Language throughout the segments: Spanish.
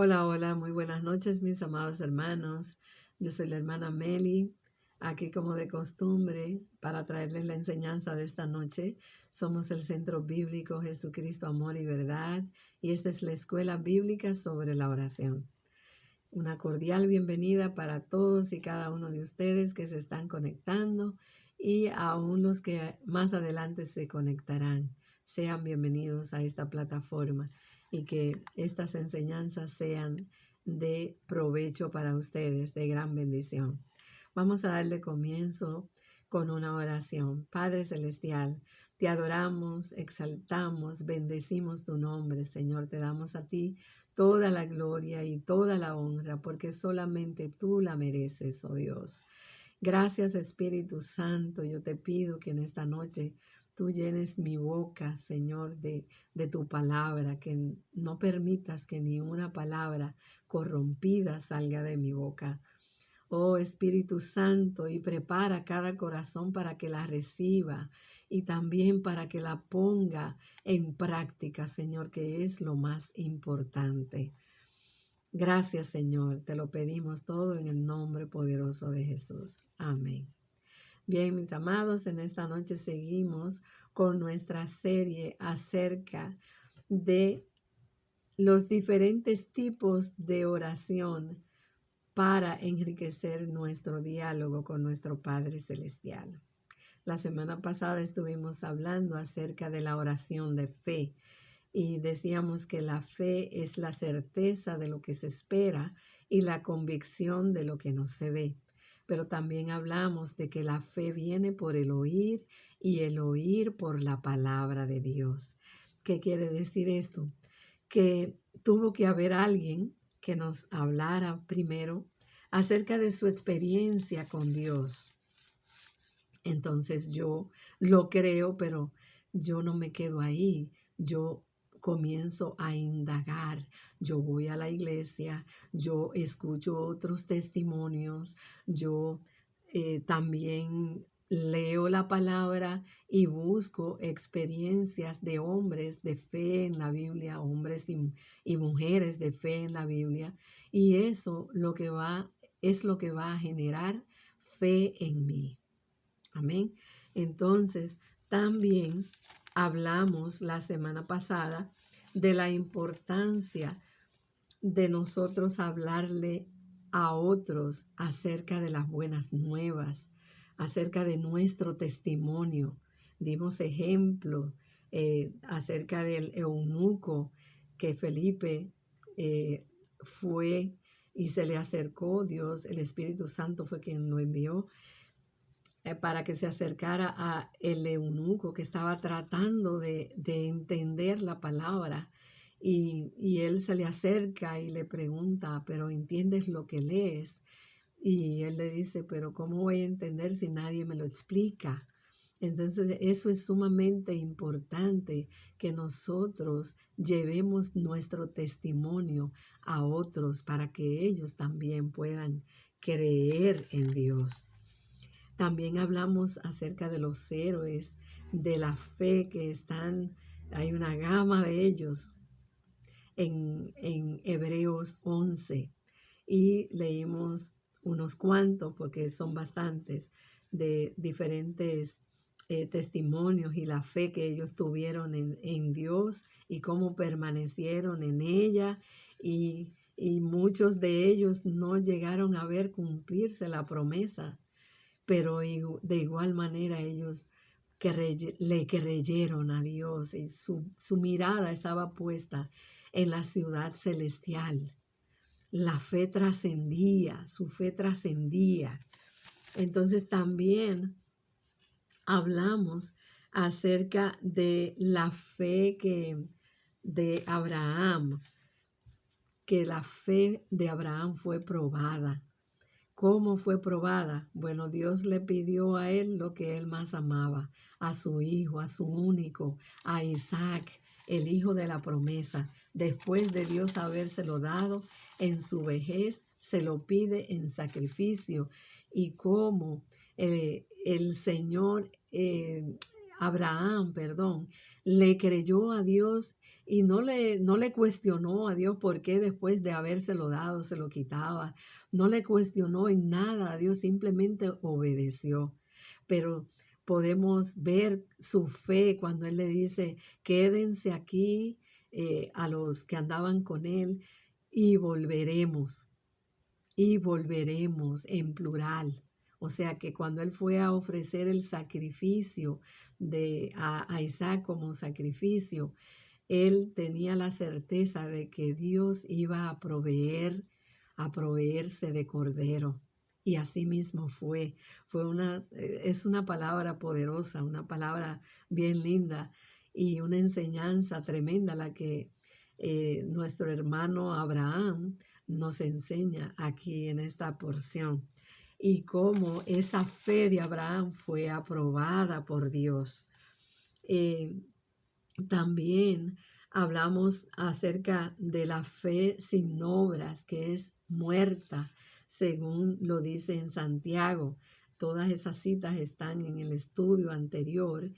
Hola, hola, muy buenas noches, mis amados hermanos. Yo soy la hermana Meli, aquí como de costumbre, para traerles la enseñanza de esta noche. Somos el Centro Bíblico Jesucristo, Amor y Verdad, y esta es la Escuela Bíblica sobre la Oración. Una cordial bienvenida para todos y cada uno de ustedes que se están conectando y aún los que más adelante se conectarán. Sean bienvenidos a esta plataforma y que estas enseñanzas sean de provecho para ustedes, de gran bendición. Vamos a darle comienzo con una oración. Padre Celestial, te adoramos, exaltamos, bendecimos tu nombre, Señor. Te damos a ti toda la gloria y toda la honra, porque solamente tú la mereces, oh Dios. Gracias, Espíritu Santo. Yo te pido que en esta noche tú llenes mi boca, Señor, de tu palabra, que no permitas que ni una palabra corrompida salga de mi boca. Oh Espíritu Santo, y prepara cada corazón para que la reciba y también para que la ponga en práctica, Señor, que es lo más importante. Gracias, Señor, te lo pedimos todo en el nombre poderoso de Jesús. Amén. Bien, mis amados, en esta noche seguimos con nuestra serie acerca de los diferentes tipos de oración para enriquecer nuestro diálogo con nuestro Padre Celestial. La semana pasada estuvimos hablando acerca de la oración de fe y decíamos que la fe es la certeza de lo que se espera y la convicción de lo que no se ve. Pero también hablamos de que la fe viene por el oír y el oír por la palabra de Dios. ¿Qué quiere decir esto? Que tuvo que haber alguien que nos hablara primero acerca de su experiencia con Dios. Entonces yo lo creo, pero yo no me quedo ahí. Yo comienzo a indagar. Yo voy a la iglesia, yo escucho otros testimonios, yo también leo la palabra y busco experiencias de hombres de fe en la Biblia, hombres y mujeres de fe en la Biblia. Y eso es lo que va a generar fe en mí. Amén. Entonces, también hablamos la semana pasada de la importancia de nosotros hablarle a otros acerca de las buenas nuevas, acerca de nuestro testimonio. Dimos ejemplo acerca del eunuco que Felipe fue y se le acercó. Dios, el Espíritu Santo fue quien lo envió para que se acercara a el eunuco que estaba tratando de entender la palabra y él se le acerca y le pregunta, pero ¿entiendes lo que lees? Y él le dice, pero ¿cómo voy a entender si nadie me lo explica? Entonces eso es sumamente importante, que nosotros llevemos nuestro testimonio a otros para que ellos también puedan creer en Dios. También hablamos acerca de los héroes de la fe que hay una gama de ellos en Hebreos 11 y leímos unos cuantos, porque son bastantes, de diferentes testimonios y la fe que ellos tuvieron en Dios y cómo permanecieron en ella y muchos de ellos no llegaron a ver cumplirse la promesa, pero de igual manera ellos le creyeron a Dios y su mirada estaba puesta en la ciudad celestial. La fe trascendía, su fe trascendía. Entonces también hablamos acerca de la fe de Abraham, que la fe de Abraham fue probada. ¿Cómo fue probada? Bueno, Dios le pidió a él lo que él más amaba, a su hijo, a su único, a Isaac, el hijo de la promesa. Después de Dios habérselo dado en su vejez, se lo pide en sacrificio. Y cómo el Señor, Abraham, le creyó a Dios y no le cuestionó a Dios por qué después de habérselo dado se lo quitaba. No le cuestionó en nada a Dios, simplemente obedeció. Pero podemos ver su fe cuando Él le dice, quédense aquí a los que andaban con Él y volveremos. Y volveremos en plural. O sea que cuando Él fue a ofrecer el sacrificio a Isaac como sacrificio, Él tenía la certeza de que Dios iba a proveerse de cordero. Y así mismo fue. Es una palabra poderosa, una palabra bien linda y una enseñanza tremenda la que nuestro hermano Abraham nos enseña aquí en esta porción. Y cómo esa fe de Abraham fue aprobada por Dios. También hablamos acerca de la fe sin obras, que es muerta, según lo dice en Santiago. Todas esas citas están en el estudio anterior.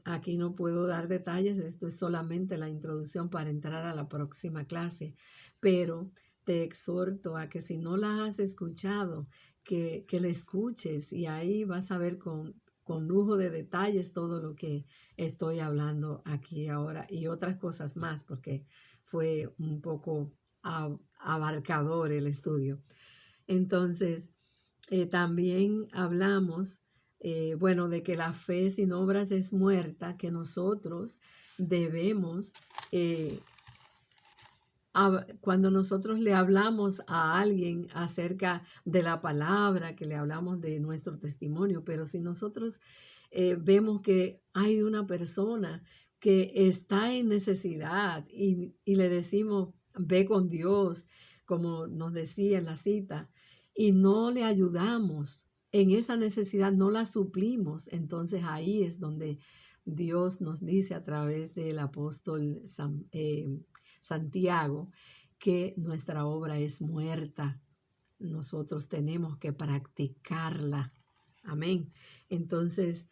Aquí no puedo dar detalles, esto es solamente la introducción para entrar a la próxima clase, pero te exhorto a que si no la has escuchado, que la escuches y ahí vas a ver con lujo de detalles todo lo que estoy hablando aquí ahora y otras cosas más porque fue un poco abarcador el estudio. Entonces, también hablamos, bueno, de que la fe sin obras es muerta, que nosotros debemos, cuando nosotros le hablamos a alguien acerca de la palabra, que le hablamos de nuestro testimonio, pero si nosotros vemos que hay una persona que está en necesidad y le decimos, ve con Dios, como nos decía en la cita, y no le ayudamos en esa necesidad, no la suplimos, entonces ahí es donde Dios nos dice a través del apóstol Santiago que nuestra obra es muerta. Nosotros tenemos que practicarla. Amén. Entonces,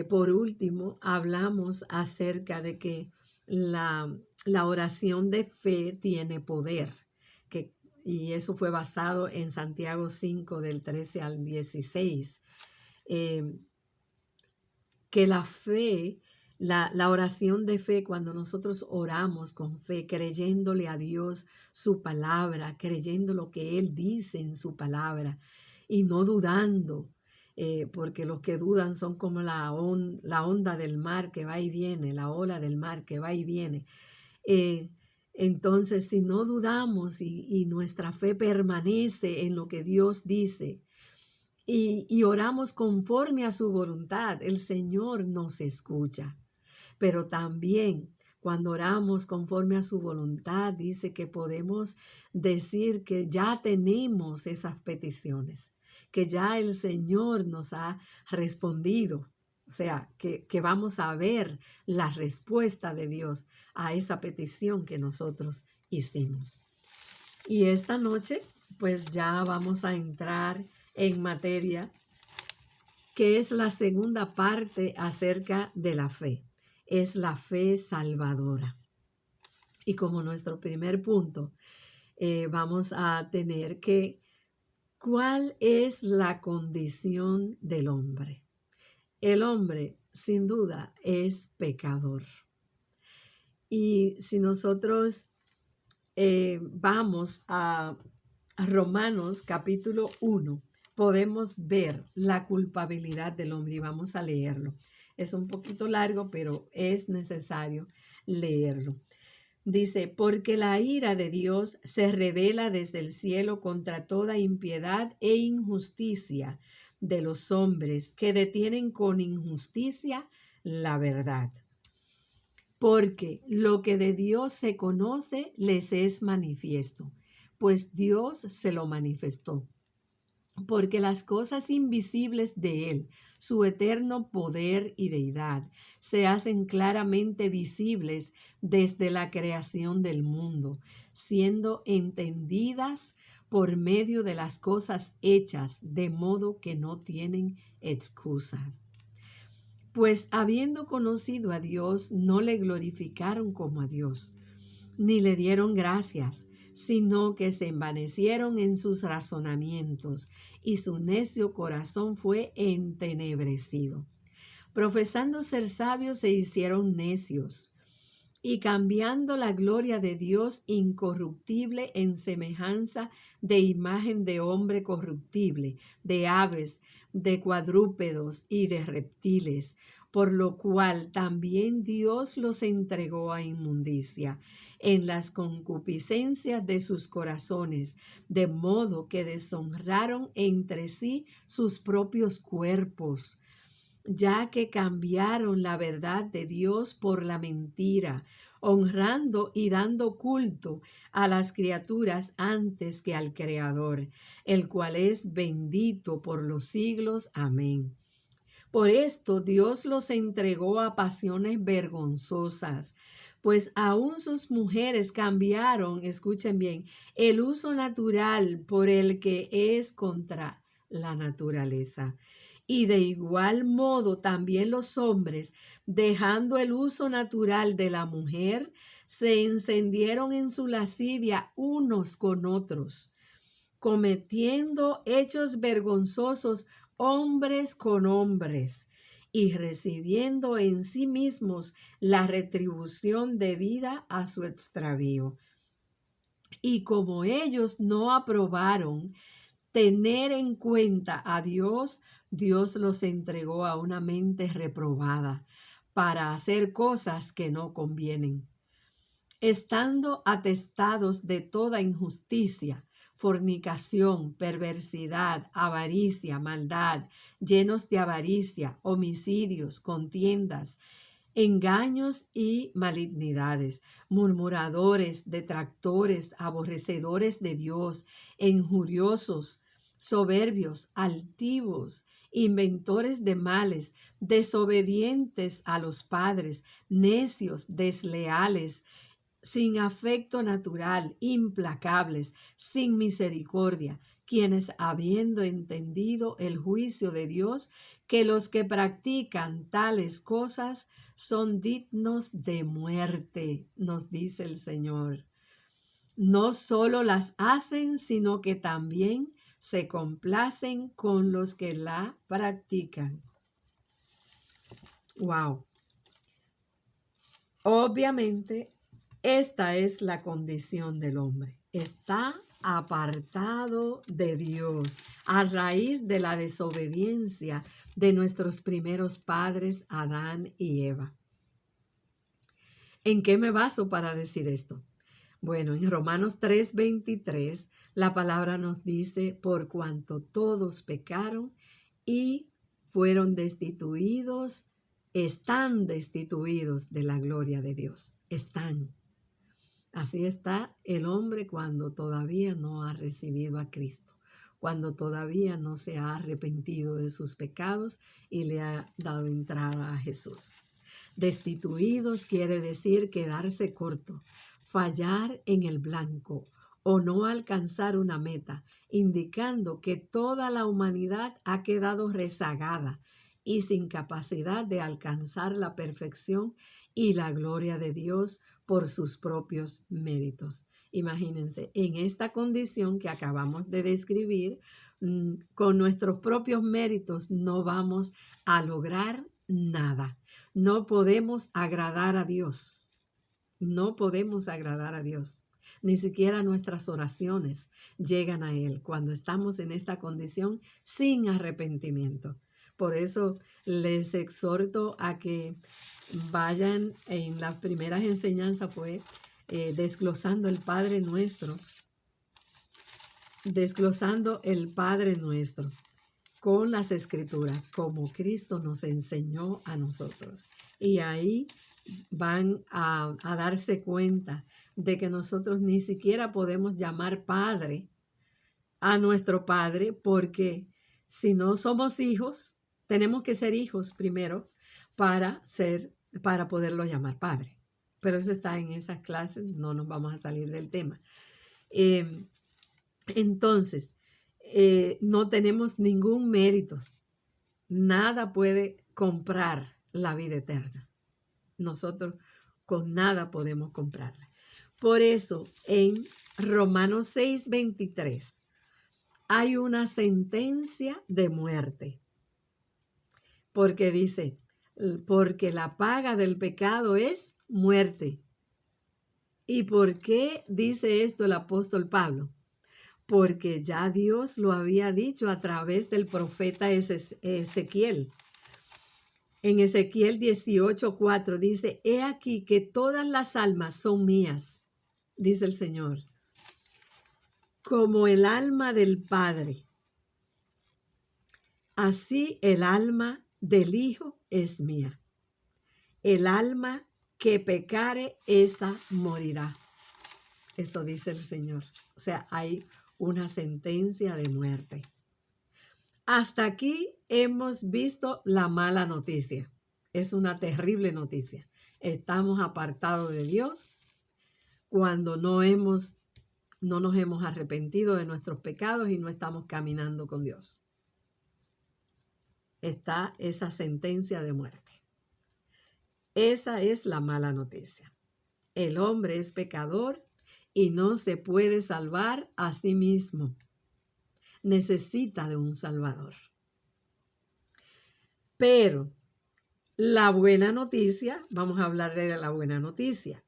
por último, hablamos acerca de que la oración de fe tiene poder, y eso fue basado en Santiago 5 del 13 al 16, que la fe, la oración de fe, cuando nosotros oramos con fe, creyéndole a Dios su palabra, creyendo lo que Él dice en su palabra y no dudando, porque los que dudan son como la onda del mar que va y viene, la ola del mar que va y viene. Entonces, si no dudamos y nuestra fe permanece en lo que Dios dice y oramos conforme a su voluntad, el Señor nos escucha. Pero también cuando oramos conforme a su voluntad, dice que podemos decir que ya tenemos esas peticiones, que ya el Señor nos ha respondido. O sea, que vamos a ver la respuesta de Dios a esa petición que nosotros hicimos. Y esta noche, pues ya vamos a entrar en materia, que es la segunda parte acerca de la fe. Es la fe salvadora. Y como nuestro primer punto, vamos a tener que, ¿cuál es la condición del hombre? El hombre, sin duda, es pecador. Y si nosotros vamos a Romanos capítulo 1, podemos ver la culpabilidad del hombre y vamos a leerlo. Es un poquito largo, pero es necesario leerlo. Dice, porque la ira de Dios se revela desde el cielo contra toda impiedad e injusticia de los hombres que detienen con injusticia la verdad. Porque lo que de Dios se conoce les es manifiesto, pues Dios se lo manifestó. Porque las cosas invisibles de Él, su eterno poder y deidad, se hacen claramente visibles desde la creación del mundo, siendo entendidas por medio de las cosas hechas, de modo que no tienen excusa. Pues habiendo conocido a Dios, no le glorificaron como a Dios, ni le dieron gracias, sino que se envanecieron en sus razonamientos, y su necio corazón fue entenebrecido. Profesando ser sabios, se hicieron necios, y cambiando la gloria de Dios incorruptible en semejanza de imagen de hombre corruptible, de aves, de cuadrúpedos y de reptiles, por lo cual también Dios los entregó a inmundicia en las concupiscencias de sus corazones, de modo que deshonraron entre sí sus propios cuerpos, ya que cambiaron la verdad de Dios por la mentira, honrando y dando culto a las criaturas antes que al Creador, el cual es bendito por los siglos. Amén. Por esto Dios los entregó a pasiones vergonzosas, pues aún sus mujeres cambiaron, escuchen bien, el uso natural por el que es contra la naturaleza. Y de igual modo también los hombres, dejando el uso natural de la mujer, se encendieron en su lascivia unos con otros, cometiendo hechos vergonzosos hombres con hombres, y recibiendo en sí mismos la retribución debida a su extravío. Y como ellos no aprobaron tener en cuenta a Dios, Dios los entregó a una mente reprobada para hacer cosas que no convienen, estando atestados de toda injusticia, fornicación, perversidad, avaricia, maldad, llenos de avaricia, homicidios, contiendas, engaños y malignidades, murmuradores, detractores, aborrecedores de Dios, injuriosos, soberbios, altivos, inventores de males, desobedientes a los padres, necios, desleales, sin afecto natural, implacables, sin misericordia, quienes habiendo entendido el juicio de Dios, que los que practican tales cosas son dignos de muerte, nos dice el Señor. No solo las hacen, sino que también se complacen con los que la practican. Wow. Obviamente, esta es la condición del hombre. Está apartado de Dios a raíz de la desobediencia de nuestros primeros padres, Adán y Eva. ¿En qué me baso para decir esto? Bueno, en Romanos 3:23, la palabra nos dice, por cuanto todos pecaron y fueron destituidos, están destituidos de la gloria de Dios. Están. Así está el hombre cuando todavía no ha recibido a Cristo, cuando todavía no se ha arrepentido de sus pecados y le ha dado entrada a Jesús. Destituidos quiere decir quedarse corto, fallar en el blanco o no alcanzar una meta, indicando que toda la humanidad ha quedado rezagada y sin capacidad de alcanzar la perfección y la gloria de Dios por sus propios méritos. Imagínense, en esta condición que acabamos de describir, con nuestros propios méritos no vamos a lograr nada. No podemos agradar a Dios. No podemos agradar a Dios. Ni siquiera nuestras oraciones llegan a Él cuando estamos en esta condición sin arrepentimiento. Por eso les exhorto a que vayan, en las primeras enseñanzas fue desglosando el Padre Nuestro, con las Escrituras, como Cristo nos enseñó a nosotros. Y ahí van a darse cuenta de que nosotros ni siquiera podemos llamar Padre a nuestro Padre, porque si no somos hijos, tenemos que ser hijos primero para poderlo llamar Padre. Pero eso está en esas clases, no nos vamos a salir del tema. Entonces, no tenemos ningún mérito. Nada puede comprar la vida eterna. Nosotros con nada podemos comprarla. Por eso en Romanos 6:23 hay una sentencia de muerte. Porque dice, porque la paga del pecado es muerte. ¿Y por qué dice esto el apóstol Pablo? Porque ya Dios lo había dicho a través del profeta Ezequiel. En Ezequiel 18:4 dice, he aquí que todas las almas son mías, dice el Señor, como el alma del Padre. Así el alma del Hijo es mía. El alma que pecare, esa morirá. Eso dice el Señor. O sea, hay una sentencia de muerte. Hasta aquí hemos visto la mala noticia. Es una terrible noticia. Estamos apartados de Dios cuando no nos hemos arrepentido de nuestros pecados y no estamos caminando con Dios. Está esa sentencia de muerte. Esa es la mala noticia. El hombre es pecador y no se puede salvar a sí mismo. Necesita de un Salvador. Pero la buena noticia, vamos a hablar de la buena noticia.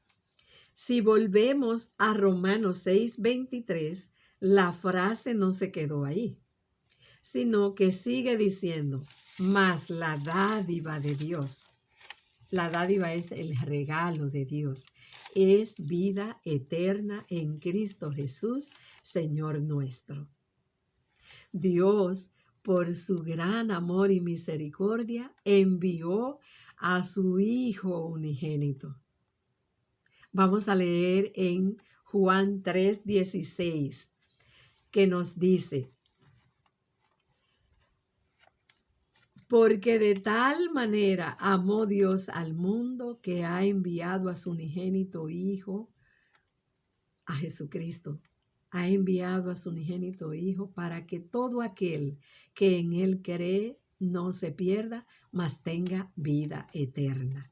Si volvemos a Romanos 6:23, la frase no se quedó ahí, sino que sigue diciendo, mas la dádiva de Dios. La dádiva es el regalo de Dios. Es vida eterna en Cristo Jesús, Señor nuestro. Dios, por su gran amor y misericordia, envió a su Hijo unigénito. Vamos a leer en Juan 3:16, que nos dice, porque de tal manera amó Dios al mundo que ha enviado a su unigénito Hijo, a Jesucristo. Ha enviado a su unigénito Hijo para que todo aquel que en Él cree no se pierda, mas tenga vida eterna.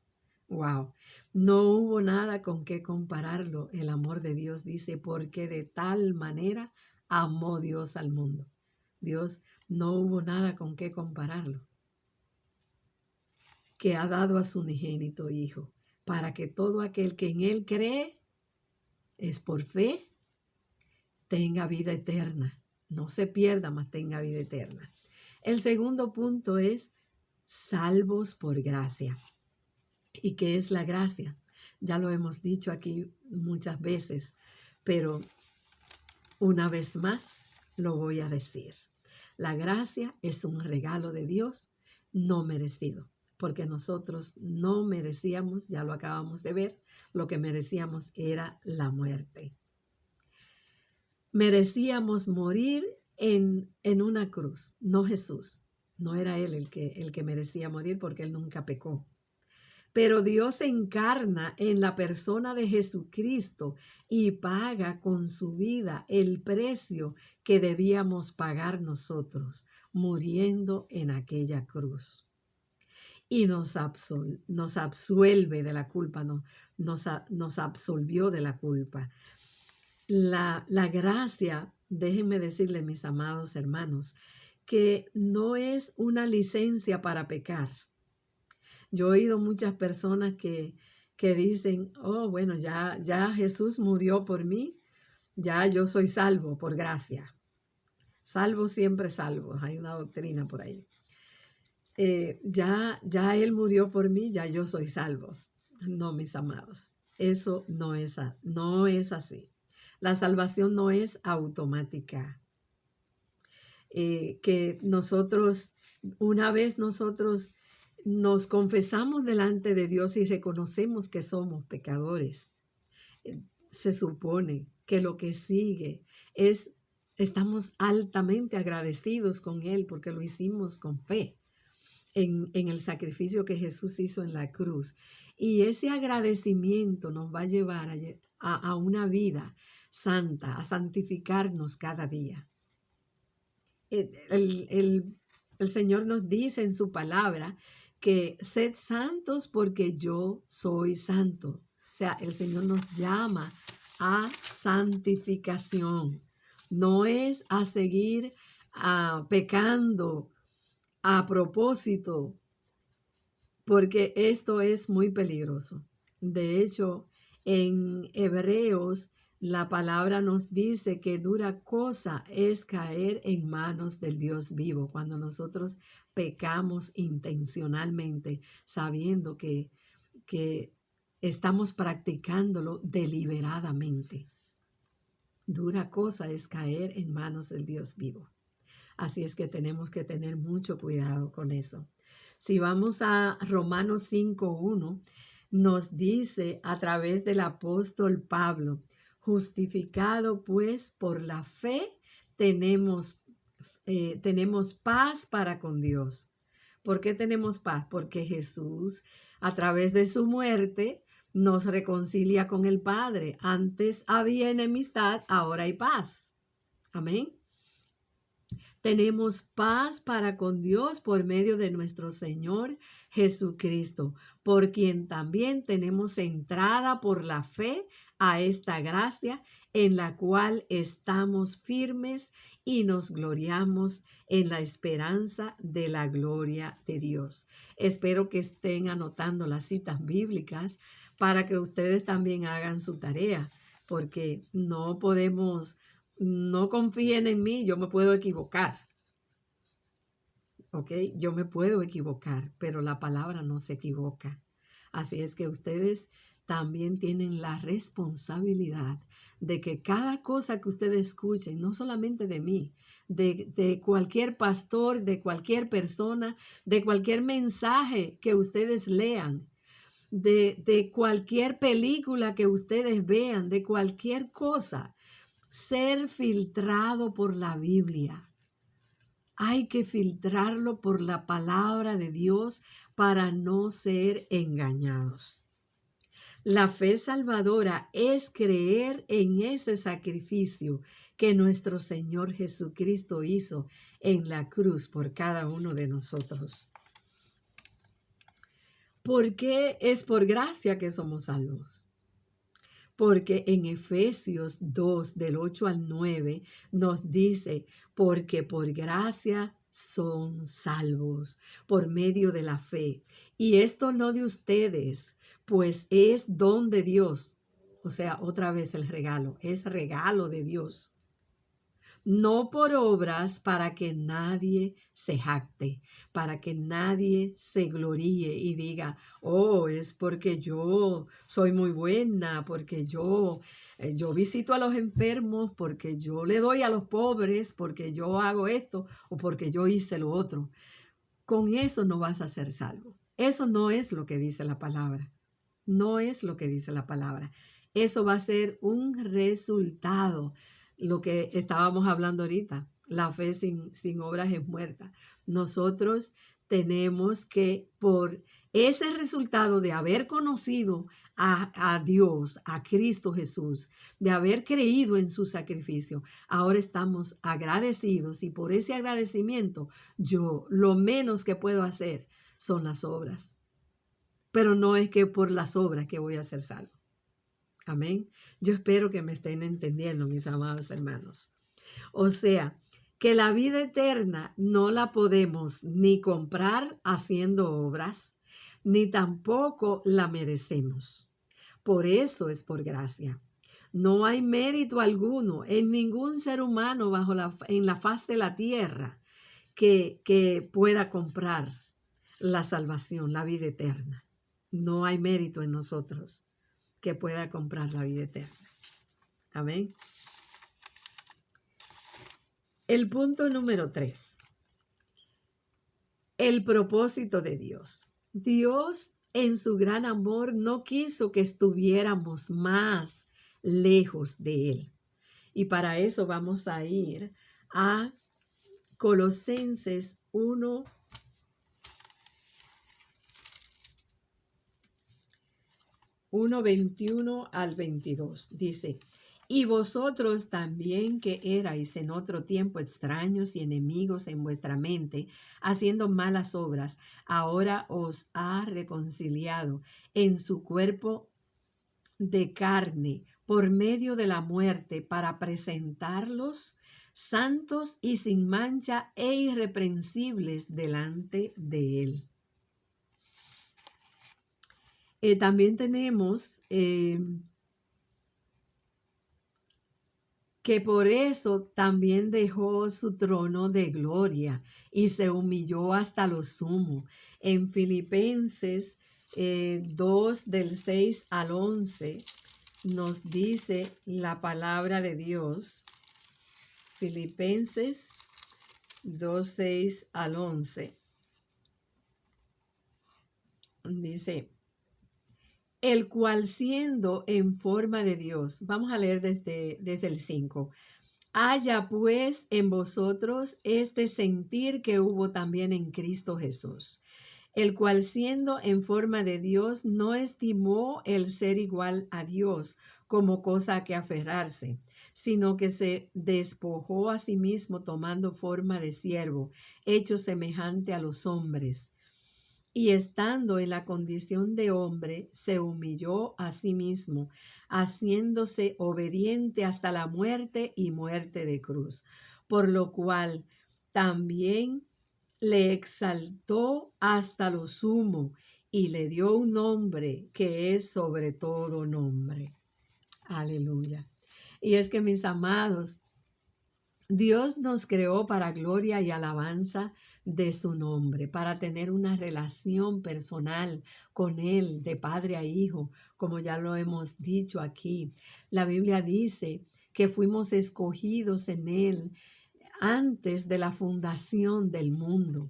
Wow, no hubo nada con qué compararlo. El amor de Dios dice, porque de tal manera amó Dios al mundo. Dios no hubo nada con qué compararlo. Que ha dado a su unigénito Hijo, para que todo aquel que en Él cree, es por fe, tenga vida eterna. No se pierda, mas tenga vida eterna. El segundo punto es salvos por gracia. ¿Y qué es la gracia? Ya lo hemos dicho aquí muchas veces, pero una vez más lo voy a decir. La gracia es un regalo de Dios no merecido, porque nosotros no merecíamos, ya lo acabamos de ver, lo que merecíamos era la muerte. Merecíamos morir en una cruz, no Jesús. No era Él el que merecía morir porque Él nunca pecó. Pero Dios se encarna en la persona de Jesucristo y paga con su vida el precio que debíamos pagar nosotros, muriendo en aquella cruz. Y nos absuelve de la culpa, nos absolvió de la culpa. La gracia, déjenme decirles, mis amados hermanos, que no es una licencia para pecar. Yo he oído muchas personas que dicen, oh, bueno, ya Jesús murió por mí, ya yo soy salvo por gracia. Salvo siempre salvo, hay una doctrina por ahí. Ya Él murió por mí, ya yo soy salvo. No, mis amados, eso no es así. La salvación no es automática. Que nosotros, una vez nosotros nos confesamos delante de Dios y reconocemos que somos pecadores, se supone que lo que sigue es, estamos altamente agradecidos con Él porque lo hicimos con fe en el sacrificio que Jesús hizo en la cruz. Y ese agradecimiento nos va a llevar a una vida santa, a santificarnos cada día. El Señor nos dice en su palabra que sed santos porque yo soy santo. O sea, el Señor nos llama a santificación. No es a seguir pecando a propósito, porque esto es muy peligroso. De hecho, en Hebreos, la palabra nos dice que dura cosa es caer en manos del Dios vivo, cuando nosotros pecamos intencionalmente, sabiendo que estamos practicándolo deliberadamente. Dura cosa es caer en manos del Dios vivo. Así es que tenemos que tener mucho cuidado con eso. Si vamos a Romanos 5:1, nos dice a través del apóstol Pablo, justificado pues por la fe, tenemos paz para con Dios. ¿Por qué tenemos paz? Porque Jesús, a través de su muerte, nos reconcilia con el Padre. Antes había enemistad, ahora hay paz. Amén. Tenemos paz para con Dios por medio de nuestro Señor Jesucristo, por quien también tenemos entrada por la fe a esta gracia en la cual estamos firmes y nos gloriamos en la esperanza de la gloria de Dios. Espero que estén anotando las citas bíblicas para que ustedes también hagan su tarea, porque no confíen en mí, yo me puedo equivocar. ¿Ok? Yo me puedo equivocar, pero la palabra no se equivoca. Así es que ustedes también tienen la responsabilidad de que cada cosa que ustedes escuchen, no solamente de mí, de cualquier pastor, de cualquier persona, de cualquier mensaje que ustedes lean, de cualquier película que ustedes vean, de cualquier cosa, ser filtrado por la Biblia. Hay que filtrarlo por la palabra de Dios para no ser engañados. La fe salvadora es creer en ese sacrificio que nuestro Señor Jesucristo hizo en la cruz por cada uno de nosotros. ¿Por qué es por gracia que somos salvos? Porque en Efesios 2, del 8 al 9, nos dice, porque por gracia son salvos por medio de la fe. Y esto no de ustedes, pues es don de Dios. O sea, otra vez el regalo, es regalo de Dios. No por obras para que nadie se jacte, para que nadie se gloríe y diga, oh, es porque yo soy muy buena, porque yo visito a los enfermos, porque yo le doy a los pobres, porque yo hago esto o porque yo hice lo otro. Con eso no vas a ser salvo. Eso no es lo que dice la palabra. No es lo que dice la palabra. Eso va a ser un resultado. Lo que estábamos hablando ahorita, la fe sin obras es muerta. Nosotros tenemos que, por ese resultado de haber conocido a Dios, a Cristo Jesús, de haber creído en su sacrificio, ahora estamos agradecidos y por ese agradecimiento yo lo menos que puedo hacer son las obras. Pero no es que por las obras que voy a ser salvo. Amén. Yo espero que me estén entendiendo, mis amados hermanos. O sea, que la vida eterna no la podemos ni comprar haciendo obras, ni tampoco la merecemos. Por eso es por gracia. No hay mérito alguno en ningún ser humano en la faz de la tierra que pueda comprar la salvación, la vida eterna. No hay mérito en nosotros que pueda comprar la vida eterna. Amén. El punto número 3. El propósito de Dios. Dios, en su gran amor, no quiso que estuviéramos más lejos de Él. Y para eso vamos a ir a Colosenses 1, 21 al 22. Dice, Y vosotros también que erais en otro tiempo extraños y enemigos en vuestra mente, haciendo malas obras, ahora os ha reconciliado en su cuerpo de carne por medio de la muerte para presentarlos santos y sin mancha e irreprensibles delante de él. También tenemos que por eso también dejó su trono de gloria y se humilló hasta lo sumo. En Filipenses 2 del 6 al 11 nos dice la palabra de Dios. Filipenses 2, 6 al 11. Dice, el cual siendo en forma de Dios, vamos a leer desde el 5, haya pues en vosotros este sentir que hubo también en Cristo Jesús, el cual siendo en forma de Dios no estimó el ser igual a Dios como cosa a que aferrarse, sino que se despojó a sí mismo tomando forma de siervo, hecho semejante a los hombres. Y estando en la condición de hombre, se humilló a sí mismo, haciéndose obediente hasta la muerte y muerte de cruz, por lo cual también le exaltó hasta lo sumo y le dio un nombre que es sobre todo nombre. Aleluya. Y es que, mis amados, Dios nos creó para gloria y alabanza de su nombre, para tener una relación personal con Él, de padre a hijo, como ya lo hemos dicho aquí. La Biblia dice que fuimos escogidos en Él antes de la fundación del mundo.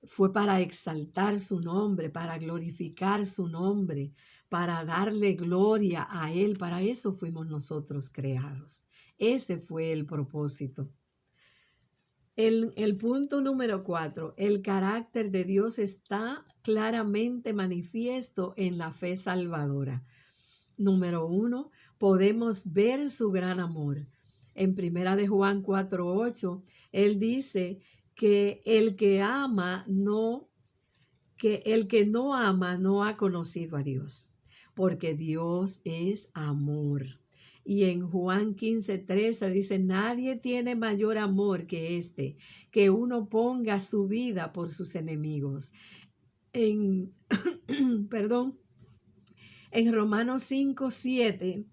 Fue para exaltar su nombre, para glorificar su nombre, para darle gloria a Él. Para eso fuimos nosotros creados. Ese fue el propósito. El punto número 4, el carácter de Dios está claramente manifiesto en la fe salvadora. Número 1, podemos ver su gran amor. En Primera de Juan 4:8, él dice que el que no ama no ha conocido a Dios, porque Dios es amor. Y en Juan 15:13 dice, nadie tiene mayor amor que este, que uno ponga su vida por sus enemigos. Perdón, en Romanos 5:7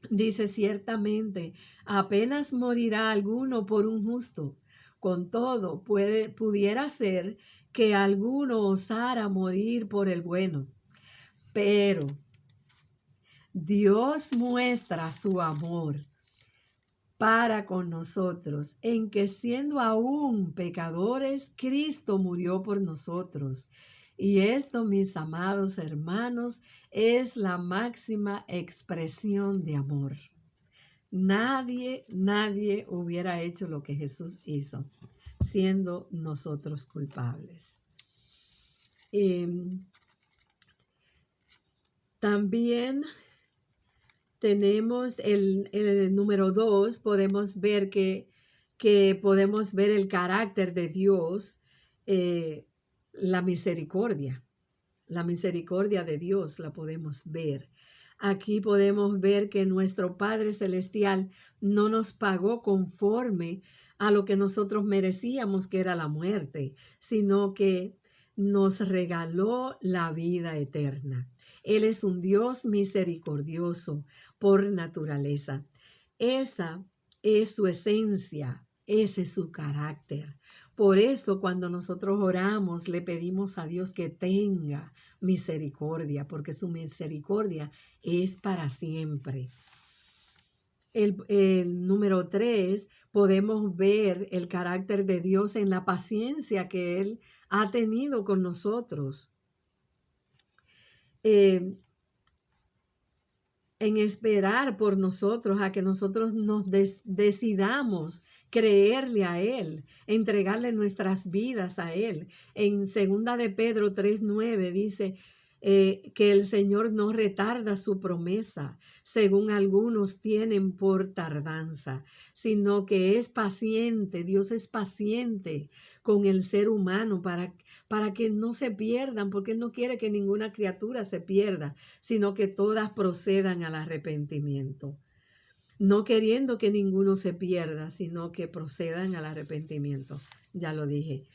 dice, ciertamente, apenas morirá alguno por un justo. Con todo, pudiera ser que alguno osara morir por el bueno. Pero Dios muestra su amor para con nosotros, en que siendo aún pecadores, Cristo murió por nosotros. Y esto, mis amados hermanos, es la máxima expresión de amor. Nadie hubiera hecho lo que Jesús hizo, siendo nosotros culpables. También tenemos el número 2, podemos ver que podemos ver el carácter de Dios, la misericordia de Dios la podemos ver. Aquí podemos ver que nuestro Padre Celestial no nos pagó conforme a lo que nosotros merecíamos, que era la muerte, sino que nos regaló la vida eterna. Él es un Dios misericordioso por naturaleza. Esa es su esencia, ese es su carácter. Por eso cuando nosotros oramos le pedimos a Dios que tenga misericordia, porque su misericordia es para siempre. El número 3, podemos ver el carácter de Dios en la paciencia que Él ha tenido con nosotros. En esperar por nosotros a que nosotros nos decidamos creerle a Él, entregarle nuestras vidas a Él. En 2 de Pedro 3:9 dice, que el Señor no retarda su promesa, según algunos tienen por tardanza, sino que es paciente. Dios es paciente con el ser humano para que no se pierdan, porque Él no quiere que ninguna criatura se pierda, sino que todas procedan al arrepentimiento. No queriendo que ninguno se pierda, sino que procedan al arrepentimiento. Ya lo dije.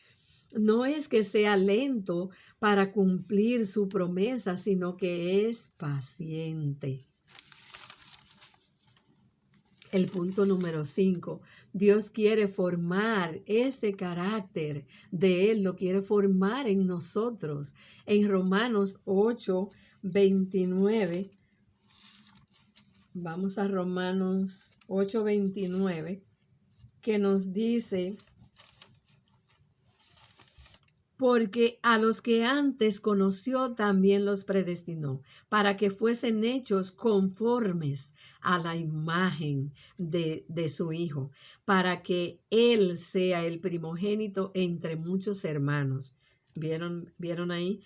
No es que sea lento para cumplir su promesa, sino que es paciente. El punto número 5. Dios quiere formar ese carácter de Él, lo quiere formar en nosotros. En Romanos 8:29, vamos a Romanos 8:29, que nos dice: porque a los que antes conoció también los predestinó, para que fuesen hechos conformes a la imagen de su Hijo, para que Él sea el primogénito entre muchos hermanos. ¿Vieron ahí?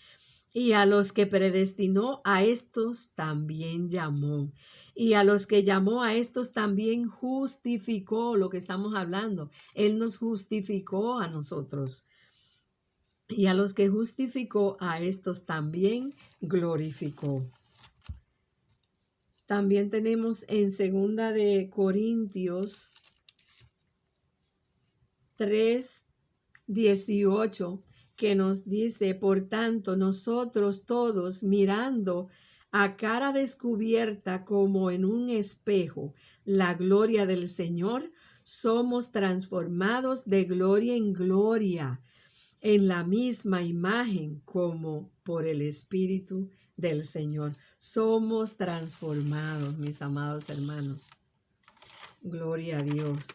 Y a los que predestinó, a estos también llamó. Y a los que llamó, a estos también justificó, lo que estamos hablando. Él nos justificó a nosotros. Y a los que justificó, a estos también glorificó. También tenemos en 2 de Corintios 3:18, que nos dice: por tanto, nosotros todos, mirando a cara descubierta como en un espejo la gloria del Señor, somos transformados de gloria en gloria, en la misma imagen como por el Espíritu del Señor. Somos transformados, mis amados hermanos. Gloria a Dios.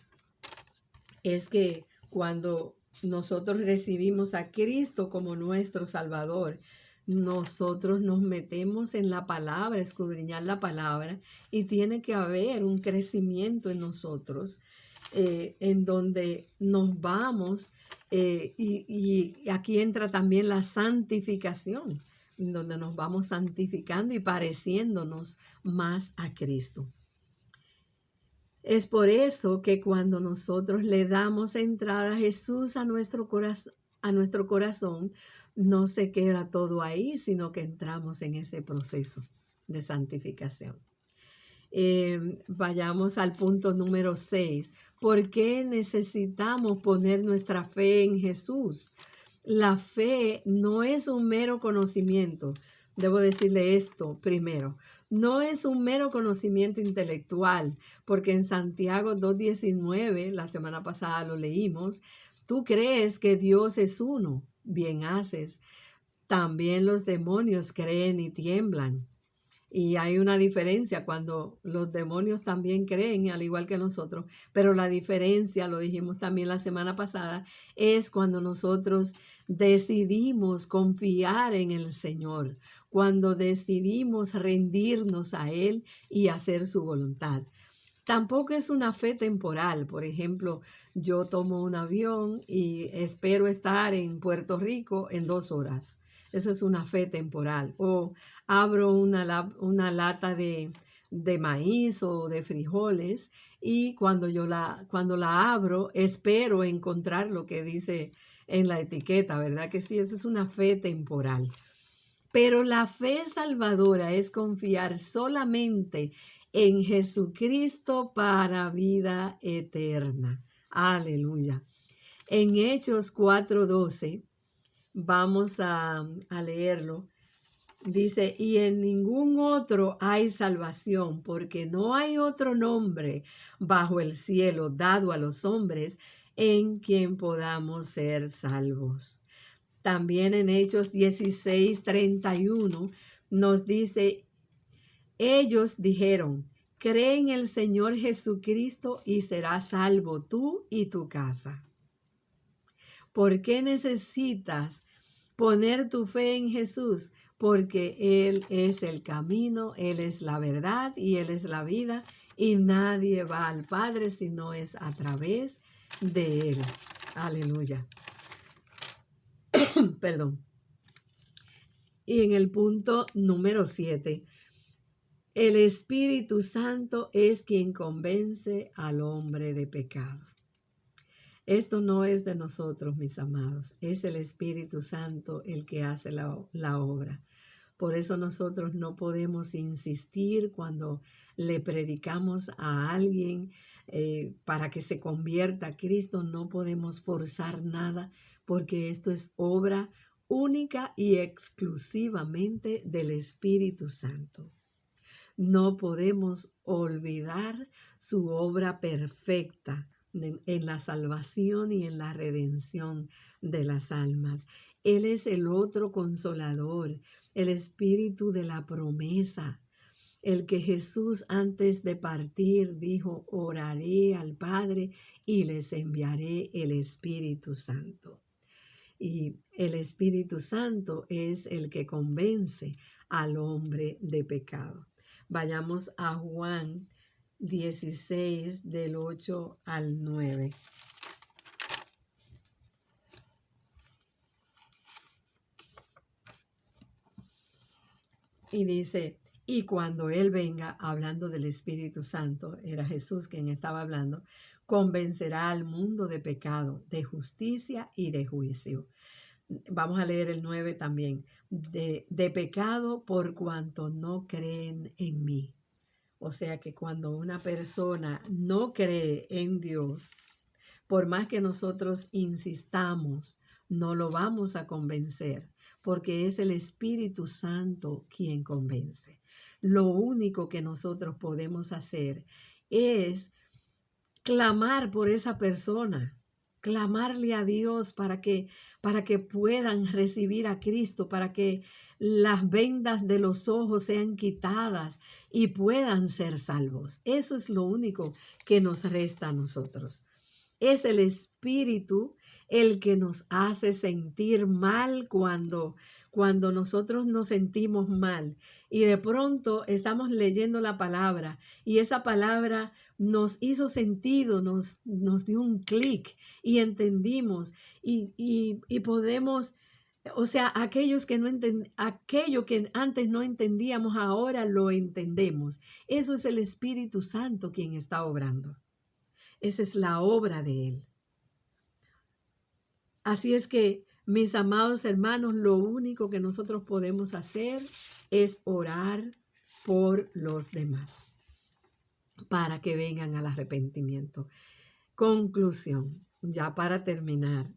Es que cuando nosotros recibimos a Cristo como nuestro Salvador, nosotros nos metemos en la palabra, escudriñar la palabra, y tiene que haber un crecimiento en nosotros, en donde nos vamos. Y aquí entra también la santificación, donde nos vamos santificando y pareciéndonos más a Cristo. Es por eso que cuando nosotros le damos entrada a Jesús a nuestro corazón, no se queda todo ahí, sino que entramos en ese proceso de santificación. Vayamos al punto número 6. ¿Por qué necesitamos poner nuestra fe en Jesús? La fe no es un mero conocimiento. Debo decirle esto primero. No es un mero conocimiento intelectual, porque en Santiago 2:19, la semana pasada lo leímos: tú crees que Dios es uno, bien haces. También los demonios creen y tiemblan. Y hay una diferencia cuando los demonios también creen, al igual que nosotros, pero la diferencia, lo dijimos también la semana pasada, es cuando nosotros decidimos confiar en el Señor, cuando decidimos rendirnos a Él y hacer su voluntad. Tampoco es una fe temporal. Por ejemplo, yo tomo un avión y espero estar en Puerto Rico en 2 horas. Eso es una fe temporal. O abro una lata de maíz o de frijoles, y cuando la abro, espero encontrar lo que dice en la etiqueta, ¿verdad que sí? Eso es una fe temporal. Pero la fe salvadora es confiar solamente en Jesucristo para vida eterna. Aleluya. En Hechos 4:12, vamos a leerlo. Dice: y en ningún otro hay salvación, porque no hay otro nombre bajo el cielo dado a los hombres en quien podamos ser salvos. También en Hechos 16:31 nos dice: ellos dijeron: cree en el Señor Jesucristo y serás salvo tú y tu casa. ¿Por qué necesitas poner tu fe en Jesús? Porque Él es el camino, Él es la verdad y Él es la vida, y nadie va al Padre si no es a través de Él. Aleluya. Perdón. Y en el punto número 7, el Espíritu Santo es quien convence al hombre de pecado. Esto no es de nosotros, mis amados, es el Espíritu Santo el que hace la obra. Por eso nosotros no podemos insistir cuando le predicamos a alguien para que se convierta a Cristo. No podemos forzar nada porque esto es obra única y exclusivamente del Espíritu Santo. No podemos olvidar su obra perfecta en la salvación y en la redención de las almas. Él es el otro consolador, el Espíritu de la promesa, el que Jesús antes de partir dijo: oraré al Padre y les enviaré el Espíritu Santo. Y el Espíritu Santo es el que convence al hombre de pecado. Vayamos a Juan 16, del 8 al 9. Y dice: y cuando Él venga, hablando del Espíritu Santo, era Jesús quien estaba hablando, convencerá al mundo de pecado, de justicia y de juicio. Vamos a leer el 9 también. De pecado por cuanto no creen en mí. O sea que cuando una persona no cree en Dios, por más que nosotros insistamos, no lo vamos a convencer, porque es el Espíritu Santo quien convence. Lo único que nosotros podemos hacer es clamar por esa persona, clamarle a Dios para que puedan recibir a Cristo, para que las vendas de los ojos sean quitadas y puedan ser salvos. Eso es lo único que nos resta a nosotros. Es el Espíritu el que nos hace sentir mal cuando nosotros nos sentimos mal y de pronto estamos leyendo la palabra y esa palabra nos hizo sentido, nos dio un clic y entendimos y podemos, o sea, aquello que antes no entendíamos, ahora lo entendemos. Eso es el Espíritu Santo quien está obrando. Esa es la obra de Él. Así es que, mis amados hermanos, lo único que nosotros podemos hacer es orar por los demás para que vengan al arrepentimiento. Conclusión, ya para terminar.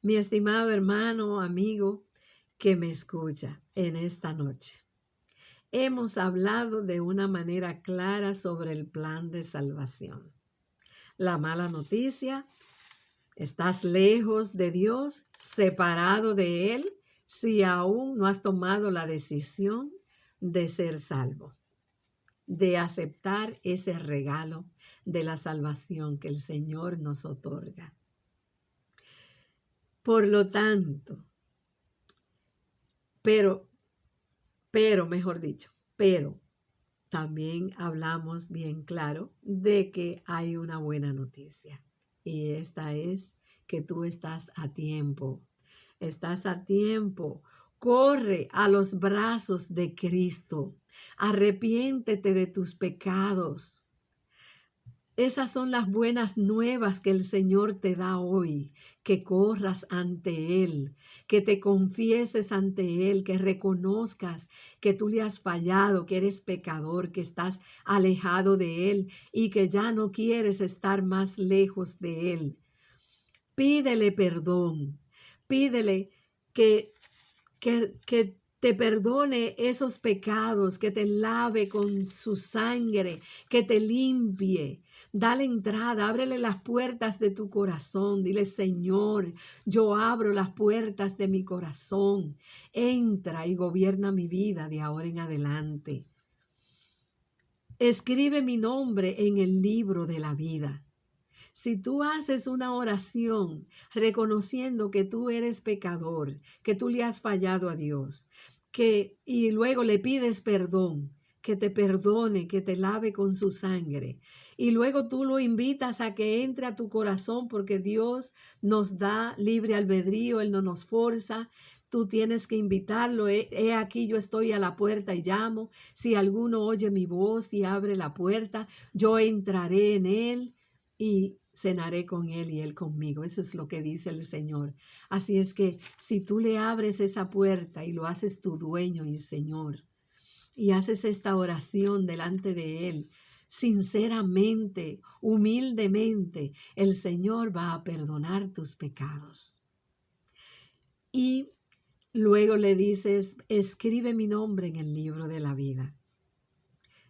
Mi estimado hermano, amigo, que me escucha en esta noche. Hemos hablado de una manera clara sobre el plan de salvación. La mala noticia: estás lejos de Dios, separado de Él, si aún no has tomado la decisión de ser salvo, de aceptar ese regalo de la salvación que el Señor nos otorga. Por lo tanto, pero también hablamos bien claro de que hay una buena noticia. Y esta es que tú estás a tiempo. Estás a tiempo. Corre a los brazos de Cristo. Arrepiéntete de tus pecados. Esas son las buenas nuevas que el Señor te da hoy, que corras ante Él, que te confieses ante Él, que reconozcas que tú le has fallado, que eres pecador, que estás alejado de Él y que ya no quieres estar más lejos de Él. Pídele perdón, pídele que te perdone esos pecados, que te lave con su sangre, que te limpie. Dale entrada, ábrele las puertas de tu corazón. Dile: Señor, yo abro las puertas de mi corazón. Entra y gobierna mi vida de ahora en adelante. Escribe mi nombre en el libro de la vida. Si tú haces una oración reconociendo que tú eres pecador, que tú le has fallado a Dios, y luego le pides perdón, que te perdone, que te lave con su sangre, y luego tú lo invitas a que entre a tu corazón, porque Dios nos da libre albedrío, Él no nos forza. tú tienes que invitarlo. He aquí yo estoy a la puerta y llamo. Si alguno oye mi voz y abre la puerta, yo entraré en él y cenaré con él y él conmigo. Eso es lo que dice el Señor. Así es que si tú le abres esa puerta y lo haces tu dueño y Señor, y haces esta oración delante de Él, sinceramente, humildemente, el Señor va a perdonar tus pecados. Y luego le dices, escribe mi nombre en el libro de la vida.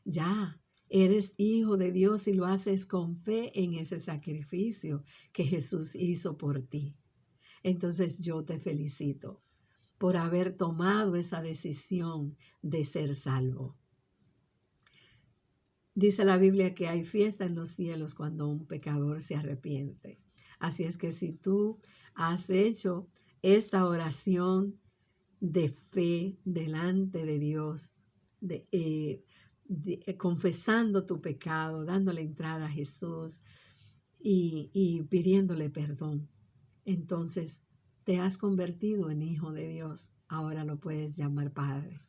Ya, eres hijo de Dios y lo haces con fe en ese sacrificio que Jesús hizo por ti. Entonces yo te felicito por haber tomado esa decisión de ser salvo. Dice la Biblia que hay fiesta en los cielos cuando un pecador se arrepiente. Así es que si tú has hecho esta oración de fe delante de Dios, confesando tu pecado, dándole entrada a Jesús y pidiéndole perdón, entonces te has convertido en hijo de Dios. Ahora lo puedes llamar Padre.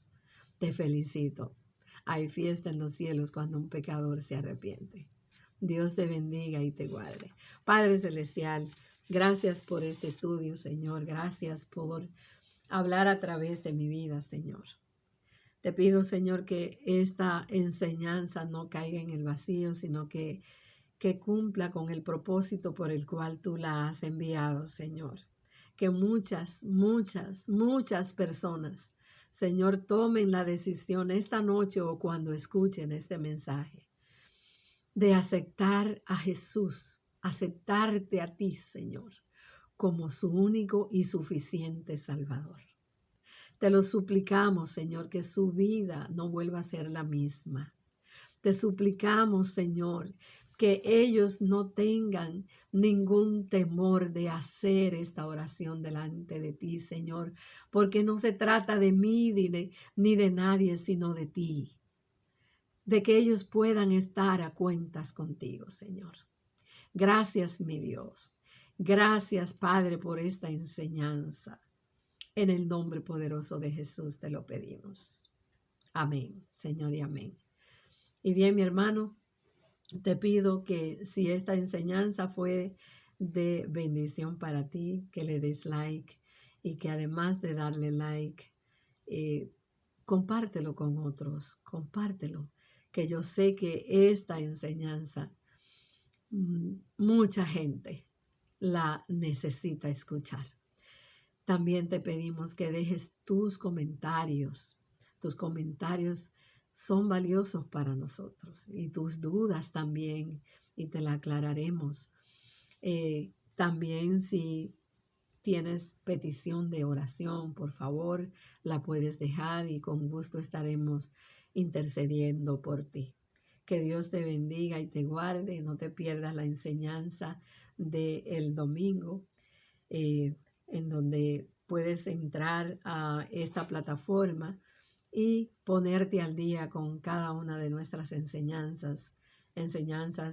Te felicito. Hay fiesta en los cielos cuando un pecador se arrepiente. Dios te bendiga y te guarde. Padre Celestial, gracias por este estudio, Señor. Gracias por hablar a través de mi vida, Señor. Te pido, Señor, que esta enseñanza no caiga en el vacío, sino que cumpla con el propósito por el cual tú la has enviado, Señor. Que muchas personas, Señor, tomen la decisión esta noche o cuando escuchen este mensaje de aceptar a Jesús, aceptarte a ti, Señor, como su único y suficiente Salvador. Te lo suplicamos, Señor, que su vida no vuelva a ser la misma. Te suplicamos, Señor, que ellos no tengan ningún temor de hacer esta oración delante de ti, Señor, porque no se trata de mí ni de nadie, sino de ti, de que ellos puedan estar a cuentas contigo, Señor. Gracias, mi Dios. Gracias, Padre, por esta enseñanza. En el nombre poderoso de Jesús te lo pedimos. Amén, Señor, y amén. Y bien, mi hermano, te pido que si esta enseñanza fue de bendición para ti, que le des like y que además de darle like, compártelo con otros, compártelo, que yo sé que esta enseñanza mucha gente la necesita escuchar. También te pedimos que dejes tus comentarios. Tus comentarios son valiosos para nosotros y tus dudas también, y te la aclararemos. También si tienes petición de oración, por favor, la puedes dejar y con gusto estaremos intercediendo por ti. Que Dios te bendiga y te guarde. No te pierdas la enseñanza del domingo, en donde puedes entrar a esta plataforma y ponerte al día con cada una de nuestras enseñanzas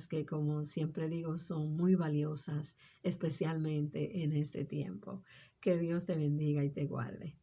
que, como siempre digo, son muy valiosas, especialmente en este tiempo. Que Dios te bendiga y te guarde.